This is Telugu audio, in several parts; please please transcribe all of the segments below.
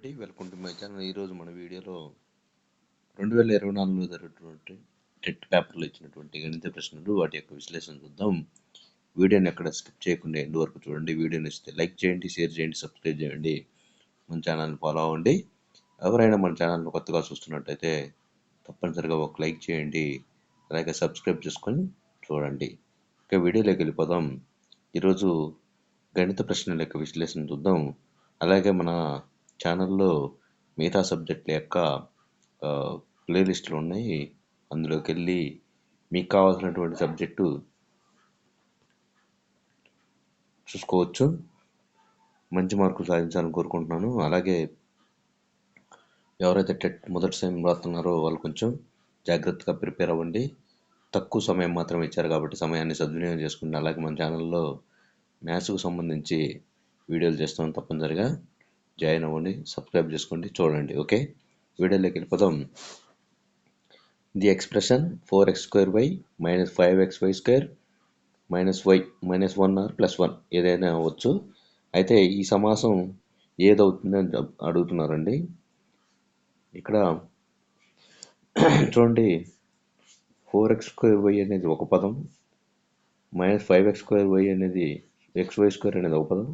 అండి, వెల్కమ్ టు మై ఛానల్. ఈరోజు మన వీడియోలో 2024లో జరిగినటువంటి టెట్ పేపర్లో ఇచ్చినటువంటి గణిత ప్రశ్నలు, వాటి యొక్క విశ్లేషణ చూద్దాం. వీడియోని ఎక్కడ స్కిప్ చేయకుండా ఎండ్ వరకు చూడండి. వీడియోని ఇస్తే లైక్ చేయండి, షేర్ చేయండి, సబ్స్క్రైబ్ చేయండి, మన ఛానల్ని ఫాలో అవ్వండి. ఎవరైనా మన ఛానల్ని కొత్తగా చూస్తున్నట్టయితే తప్పనిసరిగా ఒక లైక్ చేయండి, అలాగే సబ్స్క్రైబ్ చేసుకొని చూడండి. ఇక వీడియోలోకి వెళ్ళిపోదాం. ఈరోజు గణిత ప్రశ్నల యొక్క విశ్లేషణ చూద్దాం. అలాగే మన ఛానల్లో మిగతా సబ్జెక్టుల యొక్క ప్లేలిస్టులు ఉన్నాయి. అందులోకి వెళ్ళి మీకు కావాల్సినటువంటి సబ్జెక్టు చూసుకోవచ్చు. మంచి మార్కులు సాధించాలని కోరుకుంటున్నాను. అలాగే ఎవరైతే టెట్ మొదటి సమయం రాస్తున్నారో వాళ్ళు కొంచెం జాగ్రత్తగా ప్రిపేర్ అవ్వండి. తక్కువ సమయం మాత్రం ఇచ్చారు కాబట్టి సమయాన్ని సద్వినియోగం చేసుకోండి. అలాగే మన ఛానల్లో మ్యాథ్స్కు సంబంధించి వీడియోలు చేస్తాం, తప్పనిసరిగా జాయిన్ అవ్వండి, సబ్స్క్రైబ్ చేసుకోండి, చూడండి. ఓకే, వీడియోలోకి వెళ్ళిపోదాం. The expression 4x² - 5xy² -y -1 are +1 ఏదైనా అవ్వచ్చు. అయితే ఈ సమాసం ఏదవుతుందని అడుగుతున్నారండి. ఇక్కడ చూడండి, 4x² అనేది ఒక పదం, -5x² అనేది xy² అనేది ఒక పదం,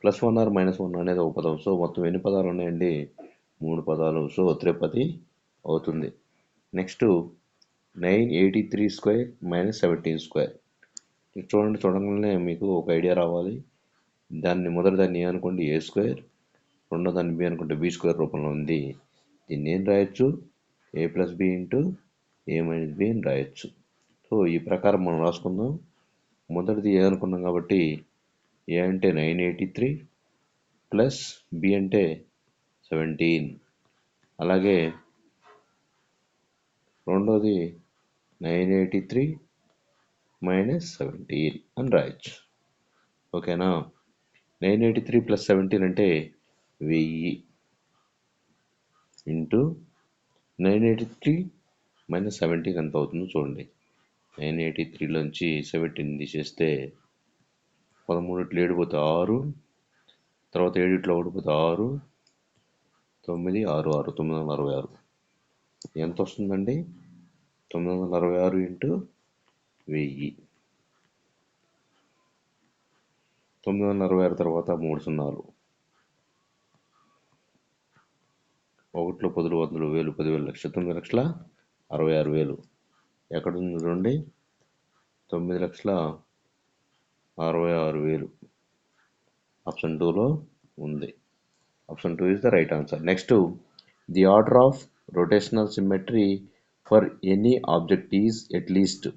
+1 ఆర్ -1 అనేది ఒక పదం. సో మొత్తం ఎన్ని పదాలు ఉన్నాయండి? 3 పదాలు. సో త్రిపది అవుతుంది. నెక్స్ట్ 983² - 17². చూడండి, చూడగానే మీకు ఒక ఐడియా రావాలి. మొదటి దాన్ని ఏ అనుకోండి, a², రెండో దాన్ని b అనుకుంటే b² రూపంలో ఉంది. దీన్ని ఏం రాయొచ్చు? a + b × a - b అని రాయొచ్చు. సో ఈ ప్రకారం మనం రాసుకుందాం. మొదటిది ఏ అనుకున్నాం కాబట్టి ఏ అంటే 983 ప్లస్ బి అంటే 17, అలాగే రెండోది 983 - 17 అని రాయొచ్చు. ఓకేనా? 983 + 17 అంటే 1000 ఇంటూ 983 - 17 ఎంత అవుతుందో చూడండి. 983లోంచి 17 తీసేస్తే 13 7 పోతే 6, తర్వాత 7 1 పోతే 6, 9 6 6 966. ఎంత వస్తుందండి? 966 ఇంటూ 1000. 966 తర్వాత 3 సున్నాలు, 1లో 10 100 1000 10,000 లక్ష 9,66,000. ఎక్కడుంది చూడండి? 9,66,000 ఆప్షన్ 2లో ఉంది. Option 2 is the right answer. Next, the order of rotational symmetry for any object is at least.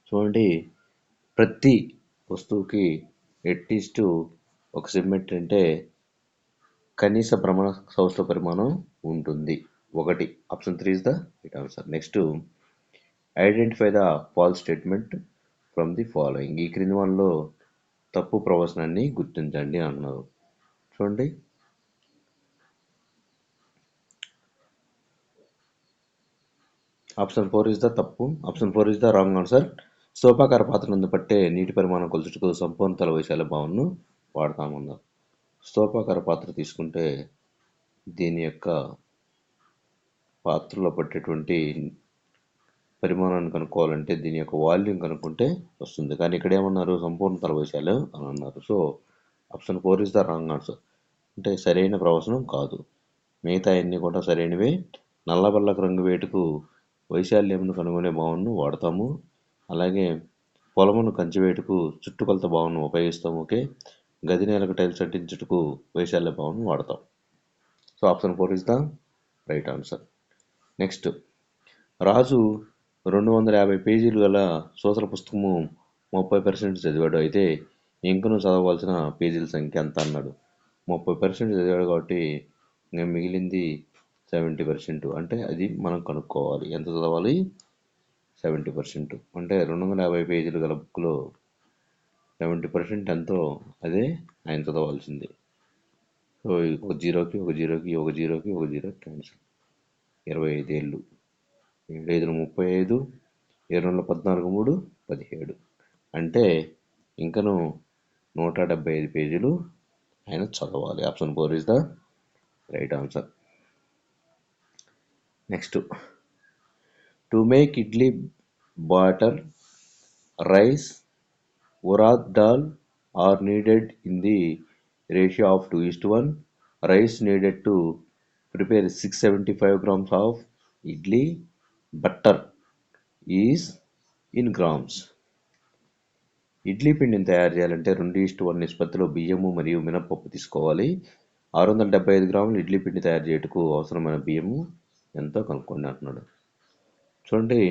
చూడండి, ప్రతి వస్తువుకి అట్లీస్ట్ ఒక సిమ్మెట్రీ అంటే కనీస భ్రమణ సౌష్ఠవ పరిమాణం ఉంటుంది, 1. Option 3 is the right answer. Next, identify the false statement from the following. ఈ క్రింది వాళ్ళలో తప్పు ప్రవచనాన్ని గుర్తించండి అన్నారు. చూడండి, ఆప్షన్ 4 ఇస్ ద తప్పు. Option 4 is the wrong answer. స్థూపాకార పాత్ర నందు పట్టే నీటి పరిమాణం కొలుచుటకు సంపూర్ణ తల వైశాల్య భావనను వాడతామన్నారు. స్థూపాకార పాత్ర తీసుకుంటే దీని యొక్క పాత్రలో పట్టేటువంటి పరిమాణాన్ని కనుక్కోవాలంటే దీని యొక్క వాల్యూమ్ కనుక్కుంటే వస్తుంది. కానీ ఇక్కడ ఏమన్నారు? సంపూర్ణ తల వైశాల్యం అని అన్నారు. So option 4 is the wrong answer. అంటే సరైన ప్రవచనం కాదు. మిగతా అన్నీ కూడా సరైనవే. నల్లబల్లక రంగు వేటుకు వైశాల్యంను కనుగొనే భావనను వాడతాము. అలాగే పొలమును కంచివేటుకు చుట్టుకొలత భావనను ఉపయోగిస్తాము. ఓకే, గది నేలకు టైల్స్ అంటించుటకు వైశాల్య భావనను వాడతాం. So option 4 is the right answer. Next, Raju 250 పేజీలు గల సూత్ర పుస్తకము 30% చదివాడు. అయితే ఇంకను చదవవలసిన పేజీల సంఖ్య ఎంత అన్నాడు. 30% చదివాడు కాబట్టి ఇంకా మిగిలింది 70%. అంటే అది మనం కనుక్కోవాలి. ఎంత చదవాలి? 70%. అంటే 250 పేజీలు గల బుక్లో 70% ఎంతో అదే ఆయన చదవాల్సింది. సో ఒక జీరోకి ఒక జీరోకి ఒక జీరోకి ఒక జీరో క్యాన్సిల్. 25 ఏళ్ళు, 7 5 35, 7 14 3 17. అంటే ఇంకను 175 పేజీలు ఆయన చదవాలి. Option 4 is the right answer. Next, to make idli batter, rice, urad dal are needed in the ratio of 2:1. Rice needed to prepare 675 grams of idli. Butter is in grams. Idli పిండిని తయారు చేయాలంటే 2:1 నిష్పత్తిలో బియ్యము మరియు మినపప్పు తీసుకోవాలి. 675 గ్రాములు ఇడ్లీ పిండి తయారు చేయుటకు అవసరమైన బియ్యము ఎంతో కనుక్కోండి అంటున్నాడు. చూడండి,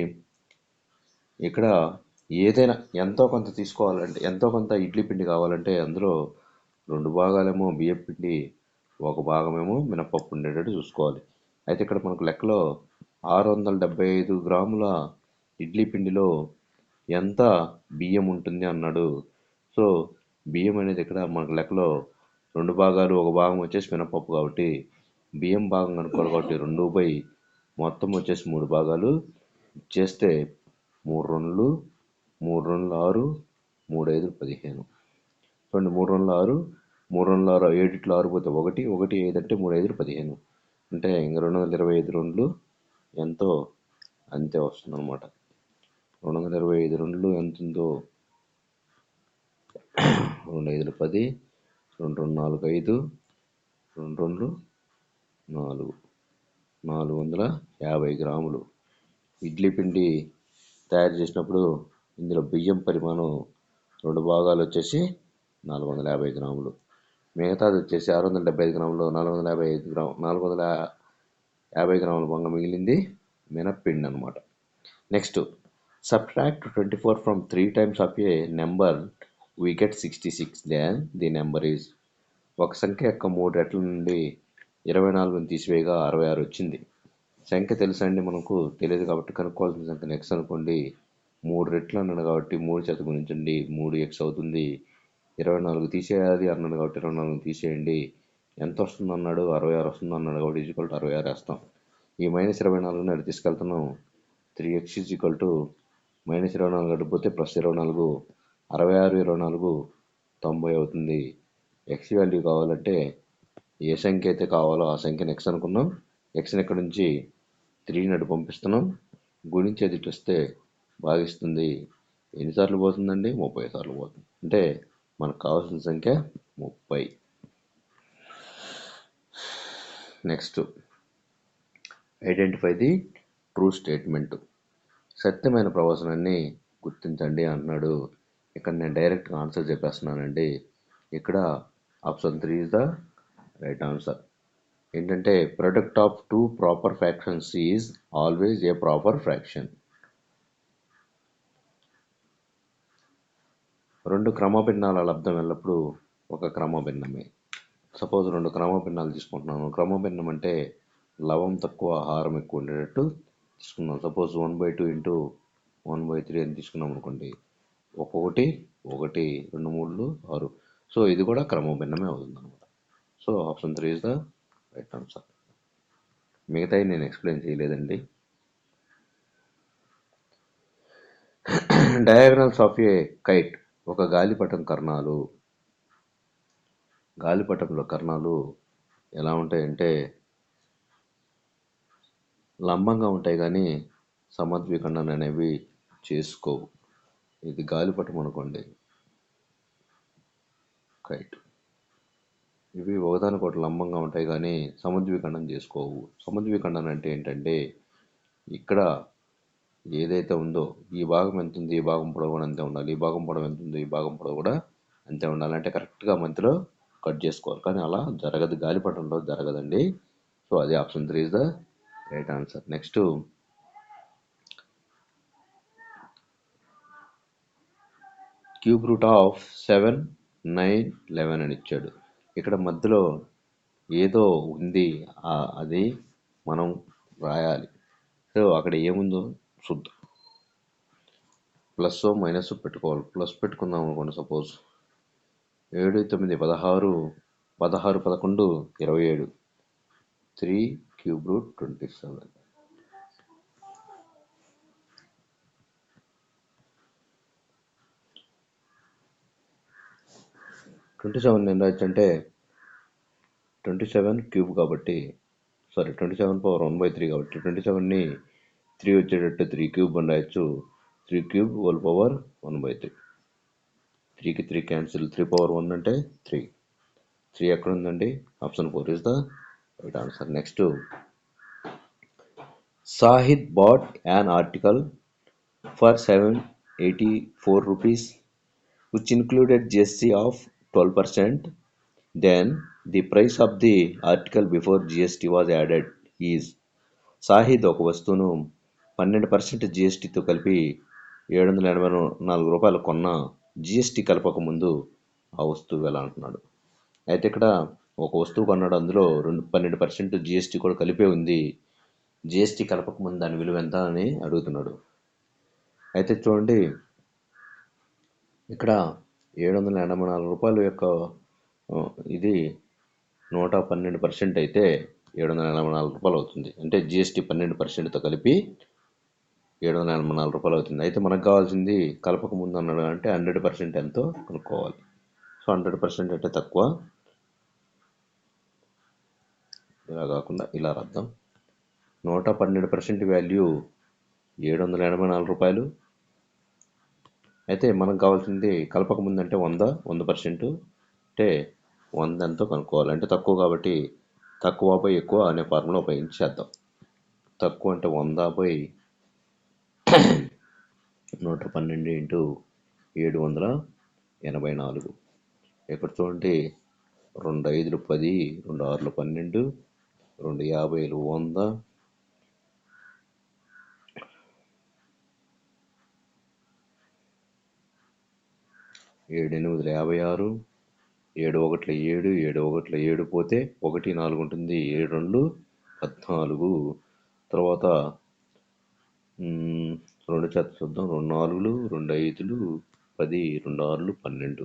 ఇక్కడ ఏదైనా ఎంతో కొంత తీసుకోవాలంటే, ఎంతో కొంత ఇడ్లీ పిండి కావాలంటే అందులో 2 భాగాలేమో బియ్యం పిండి, 1 భాగమేమో మినపప్పు ఉండేటట్టు చూసుకోవాలి. అయితే ఇక్కడ మనకు లెక్కలో 675 గ్రాముల ఇడ్లీ పిండిలో ఎంత బియ్యం ఉంటుంది అన్నాడు. సో బియ్యం అనేది ఇక్కడ మనకు లెక్కలో 2 భాగాలు, 1 భాగం వచ్చేసి మినపప్పు కాబట్టి బియ్యం భాగం కనుక్కోవాలి కాబట్టి 2 మొత్తం వచ్చేసి 3 భాగాలు చేస్తే 3 2 3 2 6 3 5 15. చూడండి, 3 2 6 3 2 6 7 6 పోతే 1 1 5 అంటే 3 5 15. అంటే ఇంకా 225 రెండ్లు ఎంతో అంతే వస్తుంది అనమాట. 225 రెండ్లు ఎంత ఉందో 2 5 10, 2 2 4 5, 2 2 4 450 గ్రాములు ఇడ్లీ పిండి తయారు చేసినప్పుడు ఇందులో బియ్యం పరిమాణం 2 భాగాలు వచ్చేసి 450 గ్రాములు. మిగతాది వచ్చేసి 675 గ్రాములు 450 గ్రాముల బంగ మిగిలింది మినప్పిండి అనమాట. Next, subtract 24 from 3 times of a number we get 66. Then the number is. ఒక సంఖ్య యొక్క 3 రెట్ల నుండి 24ని తీసివేయగా 66 వచ్చింది. సంఖ్య తెలుసా అండి, మనకు తెలియదు కాబట్టి కనుక్కోవాల్సిన సంఖ్య ఎక్స్ అనుకోండి. 3 రెట్లు అన్నాడు కాబట్టి 3 చేత గుణించండి, 3x అవుతుంది. 24 తీసేయాలి అన్నాడు కాబట్టి 24 తీసేయండి. ఎంత వస్తుంది అన్నాడు, 66 వస్తుంది అన్నాడు కాబట్టి ఈజ్వల్ టు 66 వేస్తాం. ఈ -24ని అటు తీసుకెళ్తున్నాం. 3x -24 అడిగిపోతే +24, 66 24 90 అవుతుంది. ఎక్స్ వాల్యూ కావాలంటే ఏ సంఖ్య అయితే కావాలో ఆ సంఖ్యను ఎక్స్ అనుకున్నాం. ఎక్స్ని ఇక్కడ నుంచి 3ని అటు పంపిస్తున్నాం. గుణించేది ఇటు వస్తే భాగిస్తుంది. ఎన్నిసార్లు పోతుందండి, 30 సార్లు పోతుంది. అంటే మనకు కావాల్సిన సంఖ్య 30. Next, identify the true statement. సత్యమైన ప్రవచనాన్ని గుర్తించండి అంటున్నాడు. ఇక్కడ నేను డైరెక్ట్గా ఆన్సర్ చెప్పేస్తున్నానండి. ఇక్కడ option 3 is the right answer. ఏంటంటే, product of 2 proper fractions is always a proper fraction. 2 క్రమభిన్నాల లబ్ధం ఎల్లప్పుడూ ఒక క్రమభిన్నమే. సపోజ్ 2 క్రమభిన్నాలు తీసుకుంటున్నాను. క్రమభిన్నం అంటే లవం తక్కువ హారం ఎక్కువ ఉండేటట్టు తీసుకున్నాం. సపోజ్ 1/2 ఇంటూ 1/3 అని తీసుకున్నాం అనుకోండి. 1 1 2 3 6. సో ఇది కూడా క్రమభిన్నమే అవుతుంది అనమాట. So option 3 is the right answer. మిగతాయి నేను ఎక్స్ప్లెయిన్ చేయలేదండి. Diagonals of A kite. ఒక గాలిపటం కర్ణాలు. గాలిపటంలో కర్ణాలు ఎలా ఉంటాయంటే లంబంగా ఉంటాయి కానీ సమద్విఖండన అనేవి చేసుకోవు. ఇది గాలిపటం అనుకోండి, కైట్. ఇవి ఒకదానికొకటి లంబంగా ఉంటాయి కానీ సమద్విఖండన చేసుకోవు. సమద్విఖండన అంటే ఏంటంటే ఇక్కడ ఏదైతే ఉందో ఈ భాగం ఎంత ఉంది, ఈ భాగం పొడవు కూడా అంతే ఉండాలి. ఈ భాగం పొడవు ఎంత ఉందో ఈ భాగం పొడవు కూడా అంతే ఉండాలి. అంటే కరెక్ట్గా మధ్యలో కట్ చేసుకోవాలి. కానీ అలా జరగదు, గాలిపటంలో జరగదండి. సో అది option 3 is the right answer. Next, cube root of 7 9 11 అని ఇచ్చాడు. ఇక్కడ మధ్యలో ఏదో ఉంది, అది మనం రాయాలి. సో అక్కడ ఏముందో చూద్దాం. ప్లస్ మైనస్ పెట్టుకోవాలి. ప్లస్ పెట్టుకుందాం అనుకోండి. Suppose 7 9 16 16 11 27 3 cube root 27. 27 ఏం రాయొచ్చు అంటే 27 క్యూబ్ కాబట్టి, సారీ 27 పవర్ 1/3 కాబట్టి 27ని 3 వచ్చేటట్టు 3 క్యూబ్ అని రాయొచ్చు. 3 క్యూబ్ హోల్ పవర్ 1/3. 3కి 3 క్యాన్సిల్, 3 పవర్ 1 అంటే 3. 3 ఎక్కడ ఉందండి? Option 4 is the right answer. Next, Sahid bought an article for 784 rupees, which included GST of 12%. Then the price of the article before GST was added is. Sahid ఒక వస్తువును 12% జిఎస్టీతో కలిపి 784 రూపాయలు కొన్న, జిఎస్టీ కలపక ముందు ఆ వస్తువు ఎలా అంటున్నాడు. అయితే ఇక్కడ ఒక వస్తువు కొన్నాడు, అందులో 12% జిఎస్టీ కూడా కలిపే ఉంది. జిఎస్టీ కలపక ముందు దాని విలువ ఎంత అని అడుగుతున్నాడు. అయితే చూడండి, ఇక్కడ 784 రూపాయల యొక్క ఇది 112% అయితే 784 రూపాయలు అవుతుంది. అంటే జిఎస్టీ 12%తో కలిపి 784 రూపాయలు అవుతుంది. అయితే మనకు కావాల్సింది కలపక ముందు అన్నాడు అంటే 100% ఎంతో కనుక్కోవాలి. సో 100% అంటే తక్కువ, ఇలా కాకుండా ఇలా రాద్దాం. 112% వాల్యూ 784 రూపాయలు. అయితే మనకు కావాల్సింది కలపక ముందు అంటే 100% అంటే 100 ఎంతో కనుక్కోవాలి. అంటే తక్కువ కాబట్టి తక్కువ బై ఎక్కువ అనే ఫార్ములా ఉపయోగించేద్దాం. తక్కువ అంటే 100 బై 112 ఇంటూ 784. ఇక్కడ చూడండి, 2 5లు 10, 2 6లు 12, 2 50లు 100, 7 8లు 56, 7 1లు 7, 7 1లు 7 పోతే 1 4 ఉంటుంది, 7 2లు 14. తర్వాత 2 చేత చూద్దాం, 2 4లు 2 5లు 10, 2 6లు 12.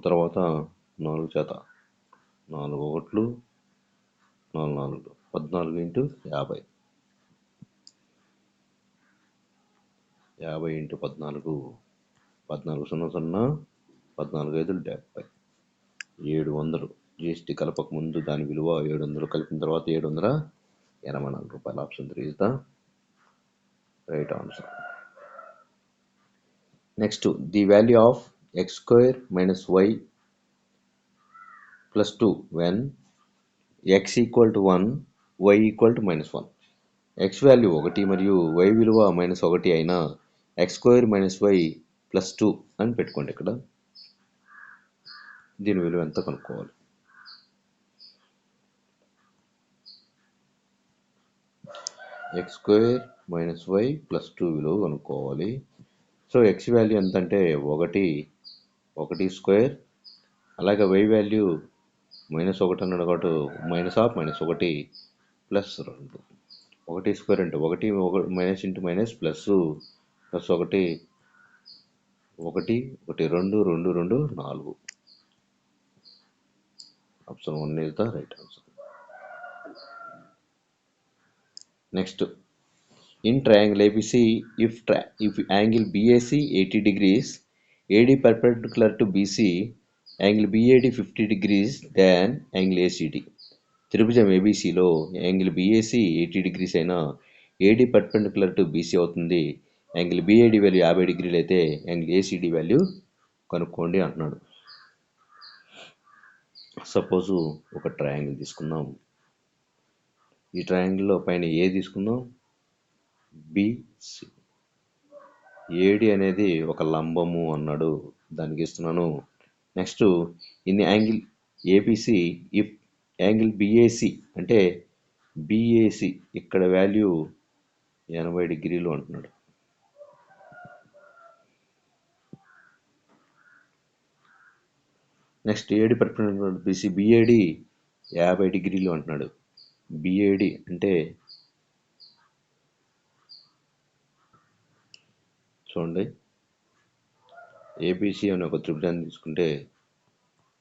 తర్వాత 4 చేత 4 1లు 4 4లు 14 ఇంటూ 50. 50 ఇంటూ 14, 14 0 0, 14 5లు 70, 700. జిఎస్టీ కలపక ముందు దాని విలువ 700, కలిపిన తర్వాత 784 రూపాయలు. Option 3 is the right answer. Next, the value of x² minus y plus 2 when x equal to 1, y equal to -1. x value 1 మరియు y విలువ -1 అయినా x² మైనస్ y ప్లస్ 2 అని పెట్టుకోండి. ఇక్కడ దీని విలువ ఎంత కనుక్కోవాలి. x² మైనస్ y ప్లస్ 2 విలువ కనుక్కోవాలి. సో x వాల్యూ ఎంత అంటే 1 అలాగే y వాల్యూ -1 అన్నాడు కాబట్టి -1 ప్లస్ 2. 1² అంటే 1 minus into minus plus 1 1 2 2 2 4. Option 1 is the right answer. Next, in triangle ABC, if angle BAC 80 degrees, AD perpendicular to BC, angle BAD 50 degrees, then angle ACD. త్రిభుజం ABCలో యాంగిల్ BAC 80 డిగ్రీస్ అయినా AD పర్పెండిక్యులర్ టు BC అవుతుంది. యాంగిల్ BAD వాల్యూ 50 డిగ్రీలు అయితే యాంగిల్ ACD వాల్యూ కనుక్కోండి అంటున్నాడు. సపోజు ఒక ట్రయాంగిల్ తీసుకుందాం. ఈ ట్రయాంగిల్లో పైన ఏ తీసుకుందాం, BC. AD అనేది ఒక లంబము అన్నాడు, దానికి ఇస్తున్నాను. Next, in angle ABC, if angle BAC అంటే BAC ఇక్కడ వాల్యూ 80 డిగ్రీలు అంటున్నాడు. Next, AD perpendicular BC, BAD 50 డిగ్రీలు అంటున్నాడు. BAD అంటే చూడండి, ABC అనే ఒక త్రిభుజాన్ని తీసుకుంటే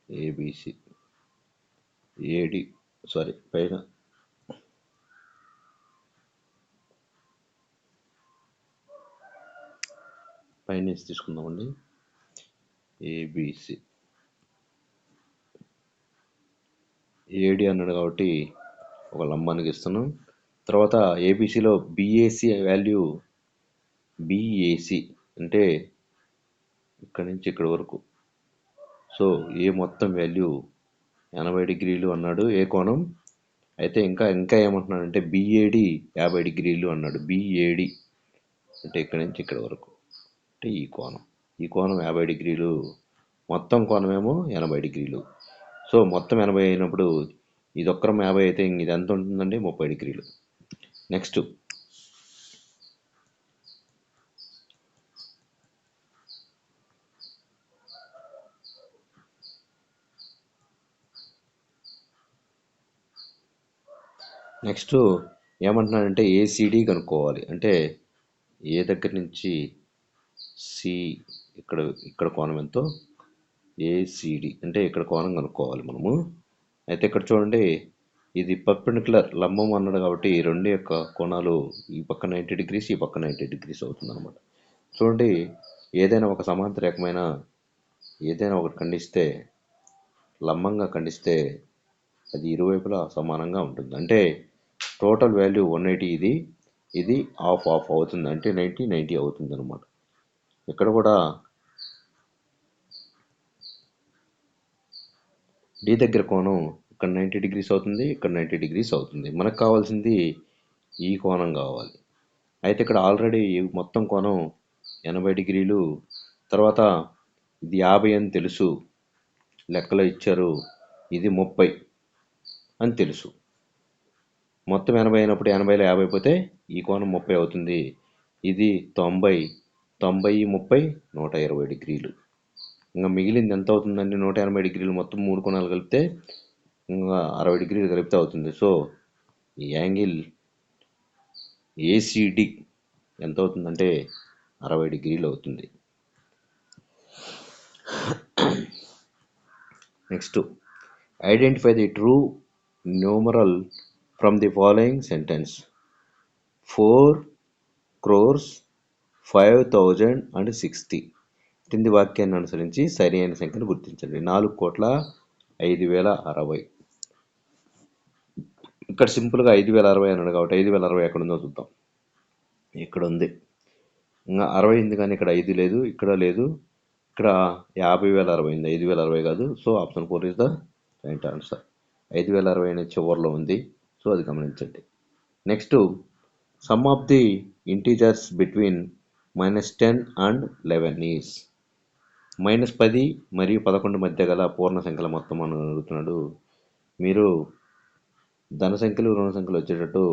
ABC AD పైన తీసుకుందామండి. ABC ఏడి అన్నాడు కాబట్టి ఒక లంబానికి ఇస్తున్నాం. తర్వాత ఏబిసిలో బిఏసి వాల్యూ బిఏసి అంటే ఇక్కడి నుంచి ఇక్కడి వరకు. సో ఏ మొత్తం వాల్యూ 80 డిగ్రీలు అన్నాడు ఏ కోణం. అయితే ఇంకా ఇంకా ఏమంటున్నాడంటే బిఏడి 50 డిగ్రీలు అన్నాడు. బిఏడి అంటే ఇక్కడి నుంచి ఇక్కడి వరకు అంటే ఈ కోణం 50 డిగ్రీలు, మొత్తం కోణమేమో 80 డిగ్రీలు. సో మొత్తం 80 అయినప్పుడు ఇది ఒక్కరం 50 అయితే ఇది ఎంత ఉంటుందండి? 30 డిగ్రీలు. నెక్స్ట్ నెక్స్ట్ ఏమంటున్నాడంటే ఏసీడీ కనుక్కోవాలి. అంటే ఏ దగ్గర నుంచి సి ఇక్కడ ఇక్కడ కోణం ఎంతో ఏసీడీ అంటే ఇక్కడ కోణం కనుక్కోవాలి మనము. అయితే ఇక్కడ చూడండి ఇది పర్పెండిక్యులర్ లంబం అన్నాడు కాబట్టి ఈ రెండు యొక్క కోణాలు ఈ పక్క 90 డిగ్రీస్ ఈ పక్క 90 డిగ్రీస్ అవుతుంది అనమాట. చూడండి ఏదైనా ఒక సమాంతర రేఖమైన ఏదైనా ఒకటి ఖండిస్తే లంబంగా ఖండిస్తే అది ఇరువైపులా సమానంగా ఉంటుంది. అంటే టోటల్ వాల్యూ 180, ఇది ఇది ఆఫ్ అవుతుంది అంటే 90 అవుతుంది అనమాట. ఇక్కడ కూడా డి దగ్గర కోణం ఇక్కడ 90 డిగ్రీస్ అవుతుంది, ఇక్కడ 90 డిగ్రీస్ అవుతుంది. మనకు కావాల్సింది ఈ కోణం కావాలి. అయితే ఇక్కడ ఆల్రెడీ మొత్తం కోణం 80 డిగ్రీలు, తర్వాత ఇది 50 అని తెలుసు, లెక్కలో ఇచ్చారు. ఇది 30 అని తెలుసు. మొత్తం 80 అయినప్పుడు 80లో 50 పోతే ఈ కోణం 30 అవుతుంది. ఇది 90, 30 120 డిగ్రీలు. ఇంకా మిగిలింది ఎంత అవుతుందండి? 180 డిగ్రీలు. మొత్తం మూడు కోణాలు కలిపితే ఇంకా 60 డిగ్రీలు కలిపితే అవుతుంది. సో ఈ యాంగిల్ ఏసీడి ఎంత అవుతుందంటే 60 డిగ్రీలు అవుతుంది. Next identify the true numeral from the following sentence. 4,05,060 కింది వాక్యాన్ని అనుసరించి సరి అయిన సంఖ్యను గుర్తించండి. 4,05,060. ఇక్కడ సింపుల్గా 5,060 అన్నాడు కాబట్టి 5,060 ఎక్కడ ఉందో చూద్దాం. ఇక్కడ ఉంది. ఇంకా 60 ఉంది కానీ ఇక్కడ 5 లేదు, ఇక్కడ లేదు. ఇక్కడ 50,060 ఉంది, 5,060 కాదు. So option 4 is the right answer. 5,060 అనేది చివరిలో ఉంది, సో అది గమనించండి. Next some of the integers between -10 and 11 is. -10 మరియు 11 మధ్య గల పూర్ణ సంఖ్యల మొత్తం అని అడుగుతున్నాడు. మీరు ధన సంఖ్యలు రుణ సంఖ్యలు వచ్చేటట్టు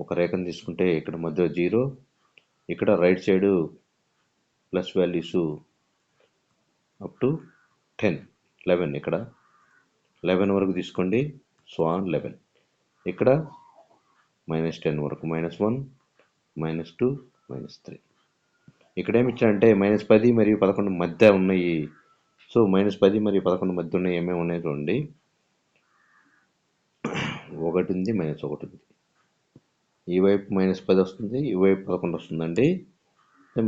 ఒక రేఖను తీసుకుంటే ఇక్కడ మధ్య 0, ఇక్కడ right side plus values up to 10, 11, ఇక్కడ 11 వరకు తీసుకోండి. సో 11 ఇక్కడ -10 వరకు, -1, -2, -3. ఇక్కడ ఏమి ఇచ్చాడంటే -10 మరియు 11 మధ్య ఉన్నాయి. సో -10 మరియు 11 మధ్య ఉన్నాయి ఏమేమి ఉన్నాయి చూడండి. 1 ఉంది, -1 ఉంది. ఈ వైపు -10 వస్తుంది, ఈ వైపు 11 వస్తుందండి.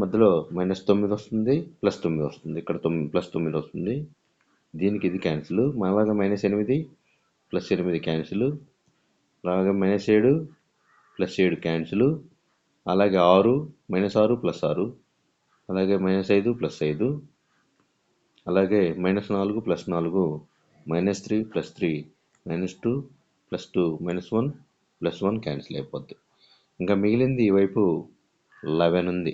మధ్యలో -9 వస్తుంది, +9 వస్తుంది. ఇక్కడ +9 వస్తుంది. దీనికి ఇది క్యాన్సిల్. అలాగే -8 +8 క్యాన్సిల్. అలాగే -7 +7 క్యాన్సిల్. అలాగే 6 -6 +6. అలాగే -5 +5. అలాగే -4 +4, -3 +3, -2 +2, -1 +1 క్యాన్సిల్ అయిపోద్ది. ఇంకా మిగిలింది ఈ వైపు 11 ఉంది.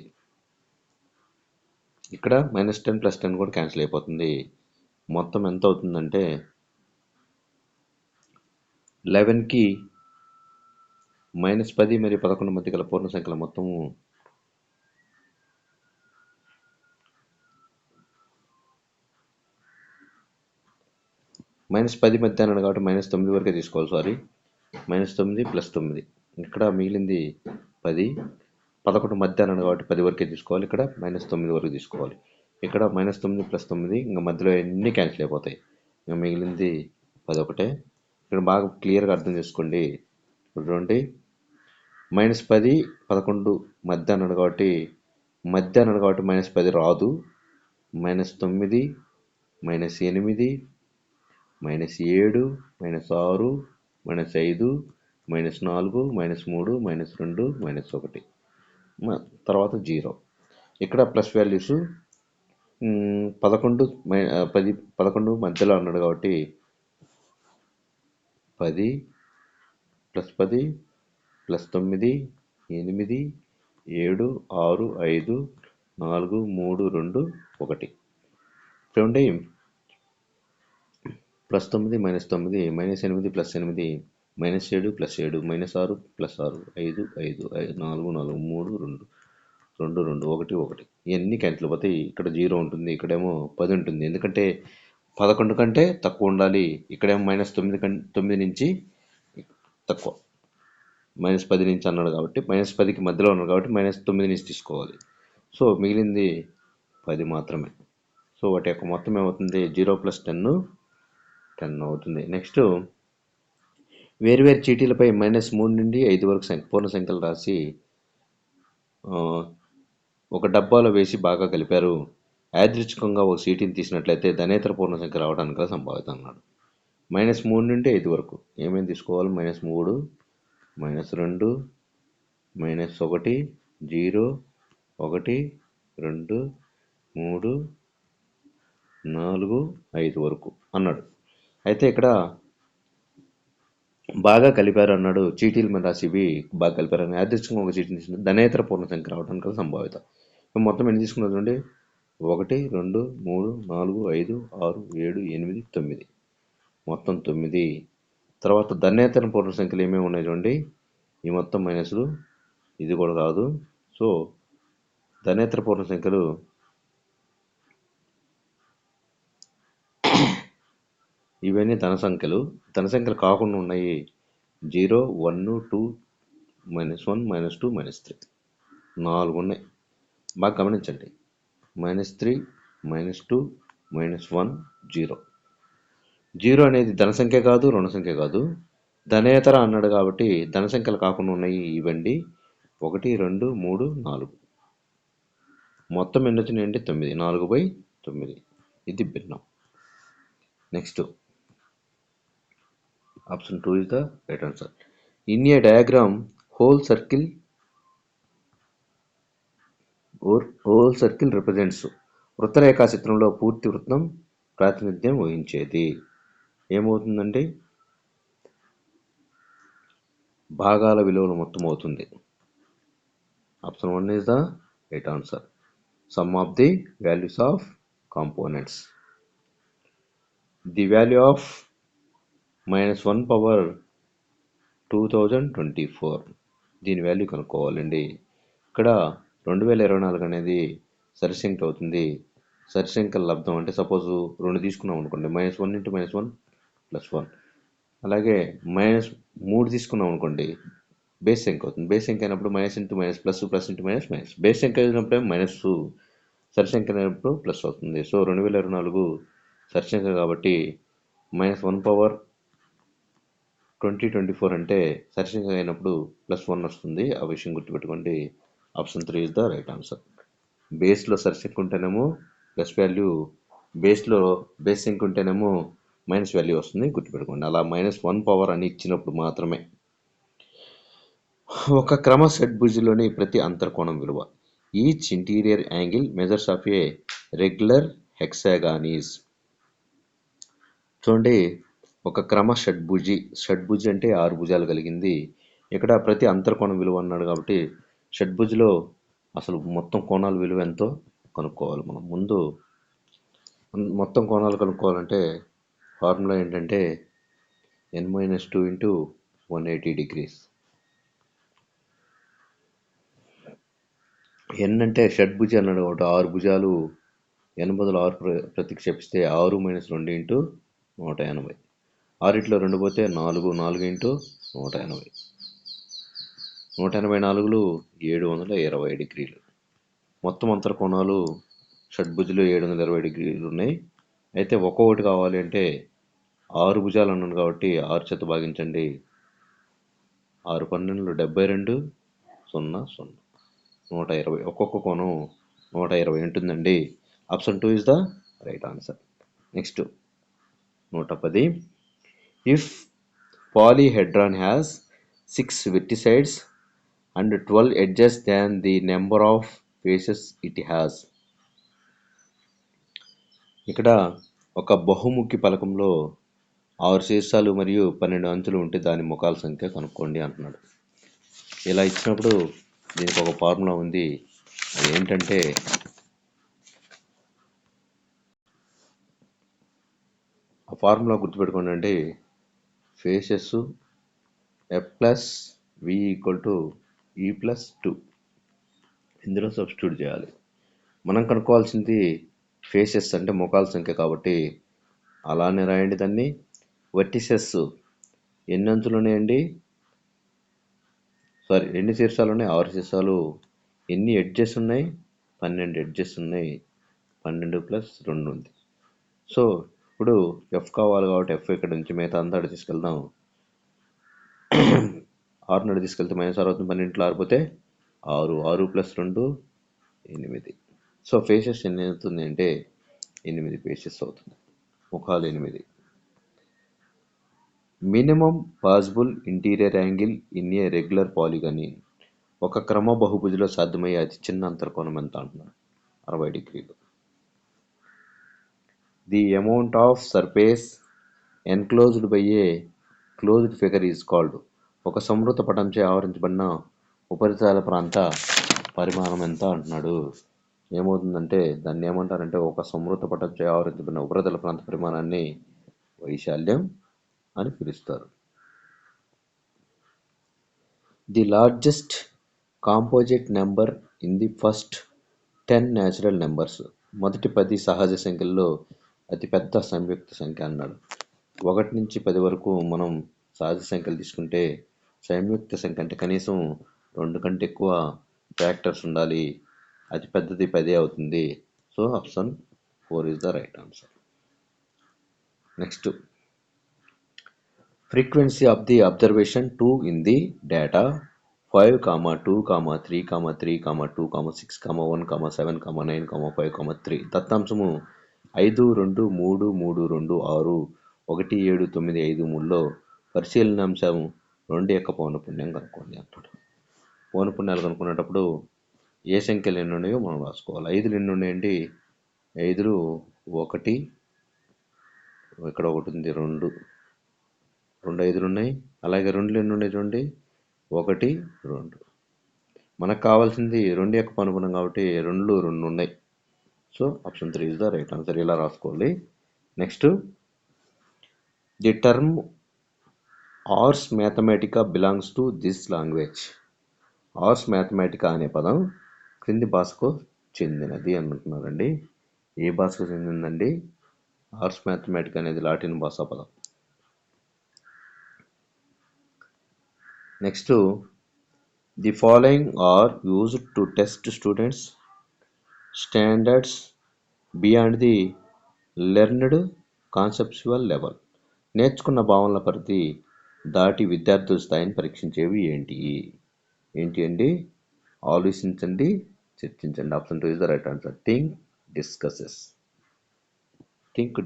ఇక్కడ -10 +10 కూడా క్యాన్సిల్ అయిపోతుంది. మొత్తం ఎంత అవుతుందంటే 11కి -10 మరియు 11 మధ్య గల పూర్ణ సంఖ్యల మొత్తము -10 మధ్య అన్నాడు కాబట్టి -9 వరకే తీసుకోవాలి. సారీ, -9 +9. ఇక్కడ మిగిలింది 10. 11 మధ్య అన్నాడు కాబట్టి 10 వరకే తీసుకోవాలి. ఇక్కడ -9 వరకు తీసుకోవాలి. ఇక్కడ -9 +9 ఇంకా మధ్యలో అన్నీ క్యాన్సిల్ అయిపోతాయి. ఇంకా మిగిలింది 10 ఒకటే. ఇక్కడ బాగా క్లియర్గా అర్థం చేసుకోండి. చూడండి, -10 11 మధ్య అన్నాడు కాబట్టి -10 రాదు. -9 -8 -7 -6 -5 -4 -3 -2 -1 తర్వాత 0. ఇక్కడ ప్లస్ వాల్యూస్ 11 11 మధ్యలో అన్నాడు కాబట్టి 10 +10 +9 8 7 6 5 4 3 2 1 చూడండి. +9 -9 -8 +8 -7 -7 +7 -6 +6 5 5 4 4 3 2 2 2 1 1 ఇవన్నీ క్యాన్సిల్ పోతాయి. ఇక్కడ 0 ఉంటుంది, ఇక్కడేమో 10 ఉంటుంది. ఎందుకంటే 11 కంటే తక్కువ ఉండాలి. ఇక్కడేమో -9 నుంచి తక్కువ, -10 నుంచి అన్నాడు కాబట్టి -10కి మధ్యలో ఉన్నాడు కాబట్టి -9 నుంచి తీసుకోవాలి. సో మిగిలింది 10 మాత్రమే. సో వాటి యొక్క మొత్తం ఏమవుతుంది? 0 + 10 అవుతుంది. నెక్స్ట్, వేరువేరు చీటీలపై -3 నుండి 5 వరకు పూర్ణ సంఖ్యలు రాసి ఒక డబ్బాలో వేసి బాగా కలిపారు. యాదృచ్ఛికంగా ఒక చీటీని తీసినట్లయితే ధనేతర పూర్ణ సంఖ్య రావడానికి గల సంభావ్యత అన్నాడు. -3 నుండి 5 వరకు ఏమేమి తీసుకోవాలి? -3 -2 -1 0 1 2 3 4 5 వరకు అన్నాడు. అయితే ఇక్కడ బాగా కలిపారు అన్నాడు. చీటీల మీద రాసి ఇవి బాగా కలిపారు. యాదృచ్ఛికంగా ఒక చీటీని తీసుకుంటే ధనేతర పూర్ణ సంఖ్య రావడానికి గల సంభావ్యత. మొత్తం ఎన్ని తీసుకున్నారు చూడండి. 1 2 3 4 5 6 7 8 9 మొత్తం 9. తర్వాత ధన్యేతర పూర్ణ సంఖ్యలు ఏమేమి ఉన్నాయి చూడండి. ఈ మొత్తం మైనస్లు, ఇది కూడా కాదు. సో ధనేతర పూర్ణ సంఖ్యలు ఇవన్నీ ధన సంఖ్యలు. ధన సంఖ్యలు కాకుండా ఉన్నాయి 0 1 2 -1 -2 -3 4 ఉన్నాయి. బాగా గమనించండి. -3 -2 -1 0. 0 అనేది ధన సంఖ్య కాదు, రుణ సంఖ్య కాదు, ధనేతర అన్నాడు కాబట్టి ధన సంఖ్యలు కాకుండా ఉన్నాయి ఇవ్వండి. 1 2 3 4 మొత్తం ఎన్ని వచ్చినాయండి? 9. 4/9. ఇది భిన్నం. Next, option 2 is the right answer. In a diagram, whole circle represents వృత్తరేఖా చిత్రంలో పూర్తి వృత్తం ప్రాతినిధ్యం వహించేది. ఏమవుతుందండి? భాగాల విలువలు మొత్తం అవుతుంది. Option 1 is the right answer. Sum of the values of components. The value of -1 power 2024 దీని వాల్యూ కనుక్కోవాలండి. ఇక్కడ 2024 అనేది సరిసంఖ్య అవుతుంది. సరిసంఖ్యల లబ్ధం అంటే సపోజ్ 2 తీసుకున్నాం అనుకోండి, -1 × -1 +1. అలాగే -3 తీసుకున్నాం అనుకోండి, బేస్ సంఖ్య అవుతుంది. బేస్ సంఖ్య అయినప్పుడు -× -, ++× -. బేస్ సంఖ్య అయినప్పుడు మైనస్, సరిసంఖ్య అయినప్పుడు ప్లస్ అవుతుంది. సో 2024 సరిసంఖ్య కాబట్టి -1 power 2024 అంటే సరిసంఖ్య అయినప్పుడు +1 వస్తుంది. ఆ విషయం గుర్తుపెట్టుకోండి. Option 3 is the right answer. బేస్లో సరిసంఖ్య ఉంటేనేమో ప్లస్ వాల్యూ, బేస్ సంఖ్య ఉంటేనేమో మైనస్ వాల్యూ వస్తుంది. గుర్తుపెట్టుకోండి. అలా -1 power అని ఇచ్చినప్పుడు మాత్రమే. ఒక క్రమ షడ్భుజిలోని ప్రతి అంతర్కోణం విలువ. Each interior angle measures of A regular hexagon is. చూడండి, ఒక క్రమ షడ్భుజి అంటే 6 భుజాలు కలిగింది. ఇక్కడ ప్రతి అంతర్కోణం విలువ అన్నాడు కాబట్టి షడ్భుజిలో అసలు మొత్తం కోణాల విలువ ఎంతో కనుక్కోవాలి. మనం ముందు మొత్తం కోణాలు కనుక్కోవాలంటే ఫార్ములా ఏంటంటే n-2 × 180 degrees. n అంటే షడ్భుజి అన్నాడు కాబట్టి 6 భుజాలు, n బదులు 6 ప్రతిక్షేపిస్తే 6 - 2 × 180. 6 2 పోతే 4 × 180. 184 720 డిగ్రీలు. మొత్తం అంతర్కోణాలు షడ్భుజులు 720 డిగ్రీలు ఉన్నాయి. అయితే ఒక్కొక్కటి కావాలి అంటే 6 భుజాలు అన్నాను కాబట్టి 6 చేత భాగించండి. 6 12 72 0 0 120. ఒక్కొక్క కోణం 120 ఉంటుందండి. Option 2 is the right answer. Next, 110. If polyhedron has 6 vertices and 12 edges than the number of faces it has. ఇక్కడ ఒక బహుముఖి పలకంలో 6 శీర్షాలు మరియు 12 అంచులు ఉంటే దాని ముఖాల సంఖ్య కనుక్కోండి అంటున్నాడు. ఇలా ఇచ్చినప్పుడు దీనికి ఒక ఫార్ములా ఉంది. అది ఏంటంటే ఆ ఫార్ములా గుర్తుపెట్టుకోండి అండి. Faces F plus V equal to ఈ ప్లస్ 2 ఇందులో సబ్స్టిట్యూట్ చేయాలి. మనం కనుక్కోవాల్సింది ఫేసెస్ అంటే ముఖాల సంఖ్య కాబట్టి అలానే రాయండి దాన్ని. వర్టిసెస్ ఎన్ని అంచులు ఉన్నాయండి? ఎన్ని శీర్షాలు ఉన్నాయి? 6 శీర్షాలు. ఎన్ని ఎడ్జెస్ ఉన్నాయి? 12 ఎడ్జెస్ ఉన్నాయి. 12 ప్లస్ 2 ఉంది. సో ఇప్పుడు ఎఫ్ కావాలి కాబట్టి ఎఫ్ ఇక్కడ నుంచి మిగతా అంతా తీసుకెళ్దాం. 6 తీసుకెళ్తే -6 అవుతుంది. 12 ఆరిపోతే 6. 6 ప్లస్ 2 8. సో ఫేసెస్ ఎన్ని అవుతుంది అంటే 8 ఫేసెస్ అవుతుంది. ముఖాలు 8. Minimum possible interior angle in a regular polygon. ఒక క్రమ బహుభుజిలో సాధ్యమయ్యే అతి చిన్న అంతర్కోణం ఎంత అంటున్నారు? 60 డిగ్రీలు. The amount of surface enclosed by A closed figure is called. ఒక సంవృత పటంచే ఆవరించబడిన ఉపరితల ప్రాంత పరిమాణం ఎంత అంటున్నాడు. ఏమవుతుందంటే దాన్ని ఏమంటారంటే ఒక సంవృత పటంచే ఆవరించబడిన ఉపరితల ప్రాంత పరిమాణాన్ని వైశాల్యం అని పిలుస్తారు. The largest composite number in the first 10 natural numbers. మొదటి 10 సహజ సంఖ్యల్లో అతిపెద్ద సంయుక్త సంఖ్య అన్నాడు. 1 నుంచి 10 వరకు మనం సహజ సంఖ్యలు తీసుకుంటే సంయుక్త సంఖ్య అంటే కనీసం 2 కంటే ఎక్కువ ఫ్యాక్టర్స్ ఉండాలి. అతి పెద్దది 10 అవుతుంది. So option 4 is the right answer. Next, frequency of the observation 2 in the data 5, 2, 3, 3, 2, 6, 1, 7, 9, 5, 3. దత్తాంశము 5, 2, 3, 3, 2, 6, 1, 7, 9, 5, 3లో పరిశీలనాంశం 2 యొక్క పౌనఃపున్యం కనుక్కోండి అంటాడు. పౌనఃపున్యాలు కనుక్కునేటప్పుడు ఏ సంఖ్యలు ఎన్ని ఉన్నాయో మనం రాసుకోవాలి. 5లు ఎన్ని ఉన్నాయండి? 5లు 1, ఇక్కడ ఒకటి ఉంది, 2 5లు ఉన్నాయి. అలాగే 2లు ఎన్ని ఉన్నాయి చూడండి, 1, 2. మనకు కావాల్సింది 2 యొక్క పౌనఃపున్యం కాబట్టి 2లు 2 ఉన్నాయి. So option 3 is the right answer. ఇలా రాసుకోవాలి. నెక్స్ట్, ది టర్మ్ ఆర్స్ మ్యాథమెటికా బిలాంగ్స్ టు దిస్ లాంగ్వేజ్. ఆర్స్ మ్యాథమెటికా అనే పదం క్రింది భాషకు చెందినది అంటున్నారండి. ఏ భాషకు చెందిందండి? ఆర్స్ మ్యాథమెటికా అనేది లాటిన్ భాషా పదం. Next, the following are used to test students standards beyond the learned conceptual level. నేర్చుకున్న భావనల పరిధి దాటి విద్యార్థుల స్థాయిని పరీక్షించేవి ఏంటి అండి? ఆలోచించండి, చర్చించండి. Option 2 is the right answer. Think,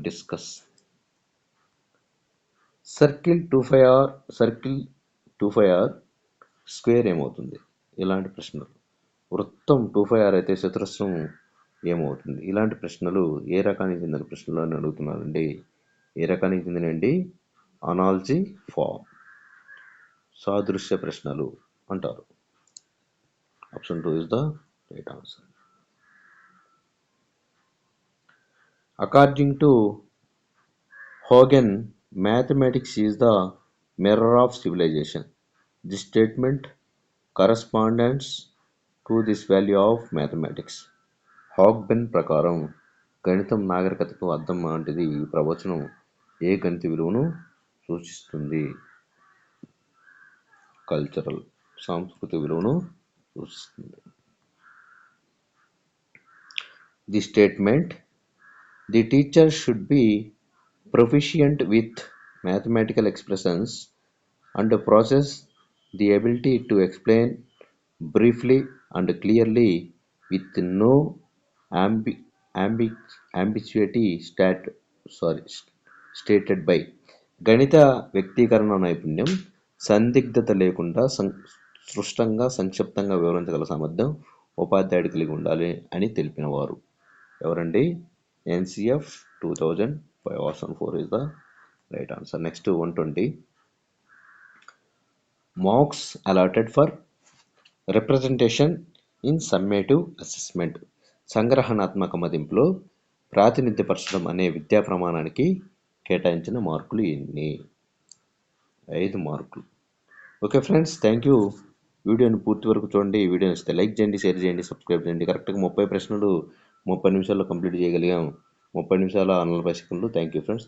discuss. Circle 25R square ఏమవుతుంది? ఇలాంటి ప్రశ్నలు. వృత్తం 25R అయితే చతురస్రం ఏమవుతుంది? ఇలాంటి ప్రశ్నలు ఏ రకానికి చెందిన ప్రశ్నలు అని అడుగుతున్నారండి. ఏ రకానికి చెందినండి? అనాలజీ ఫామ్, సాదృశ్య ప్రశ్నలు అంటారు. Option 2 is the right answer. According to Hogben, mathematics is the mirror of civilization. This statement corresponds to this value of mathematics. హాగ్బెన్ ప్రకారం గణితం నాగరికతకు అద్దం లాంటిది. ఈ ప్రవచనం ఏ గణిత విలువను సూచిస్తుంది? కల్చరల్, సాంస్కృతిక విలువను సూచిస్తుంది. The statement, the teacher should be proficient with mathematical expressions and possess the ability to explain briefly and clearly with no ambiguity stated by. గణిత వ్యక్తీకరణ నైపుణ్యం, సందిగ్ధత లేకుండా స్పష్టంగా సంక్షిప్తంగా వివరించగల సామర్థ్యం ఉపాధ్యాయుడు కలిగి ఉండాలి అని తెలిపినవారు. ఎవరండి? NCF 2005 option 4 is the right answer. Next 120. Marks allotted for representation in summative assessment. సంగ్రహణాత్మక మదింపులో ప్రాతినిధ్యపరచడం అనే విద్యా ప్రమాణానికి కేటాయించిన మార్కులు ఎన్ని? 5 మార్కులు. Okay friends, thank you. వీడియోని పూర్తి వరకు చూడండి. ఈ వీడియోని ఇస్తే లైక్ చేయండి, షేర్ చేయండి, సబ్స్క్రైబ్ చేయండి. కరెక్ట్గా 30 ప్రశ్నలు 30 నిమిషాల్లో కంప్లీట్ చేయగలిగాం. 30 నిమిషాల 40 సెకండ్లు. Thank you friends.